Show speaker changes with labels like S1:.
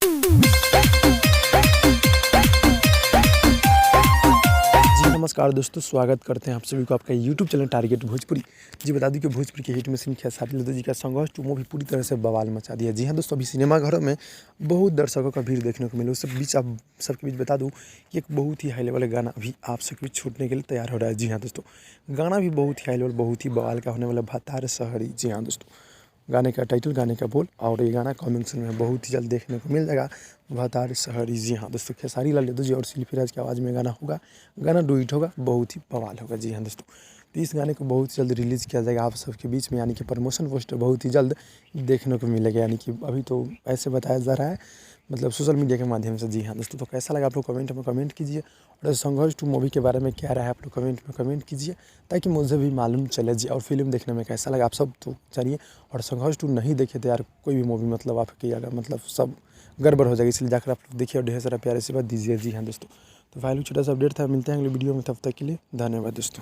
S1: जी नमस्कार दोस्तों, स्वागत करते हैं आप सभी को आपका यूट्यूब चैनल टारगेट भोजपुरी। जी बता दूं कि भोजपुरी की हिट मशीन खेसारी लाल जी का संघर्ष 2 मूवी पूरी तरह से बवाल मचा दिया। जी हाँ दोस्तों, अभी सिनेमाघरों में बहुत दर्शकों का भीड़ देखने को मिला। उस बीच आप सबके बीच बता दूं कि एक बहुत ही हाई लेवल गाना अभी आप सबके बीच छूटने के लिए तैयार हो रहा है। जी हाँ दोस्तों, गाना भी बहुत ही हाई लेवल, बहुत ही बवाल का होने वाला भतार शहरी। जी हाँ दोस्तों, गाने का टाइटल, गाने का बोल और ये गाना कमिंग सून में बहुत ही जल्द देखने को मिल जाएगा। भतार शहरी। जी हाँ दोस्तों, खेसारी लाल यादव जी और शिल्पी राज की आवाज़ में गाना होगा, गाना डुइट होगा, बहुत ही बवाल होगा। जी हाँ दोस्तों, तो इस गाने को बहुत जल्द रिलीज़ किया जाएगा आप सबके बीच में, यानी कि प्रमोशन पोस्टर बहुत ही जल्द देखने को मिलेगा। यानी कि अभी तो ऐसे बताया जा रहा है, मतलब सोशल मीडिया के माध्यम से। जी हाँ दोस्तों, तो कैसा लगा आप लोग कमेंट में कमेंट कीजिए, और संघर्ष 2 मूवी के बारे में क्या रहा है आप लोग कमेंट में कमेंट कीजिए, ताकि मुझे भी मालूम चले। जी, और फिल्म देखने में कैसा लगा आप सब तो जानिए। और संघर्ष 2 नहीं देखे तो यार कोई भी मूवी मतलब आपकी अगर मतलब सब गड़बड़ हो जाएगी, इसलिए जाकर आप लोग देखिए और ढेर सारा प्यार आशीर्वाद दीजिए। जी हाँ दोस्तों, तो फाइनली छोटा सा अपडेट था, मिलते हैं अगले वीडियो में, तब तक के लिए धन्यवाद दोस्तों।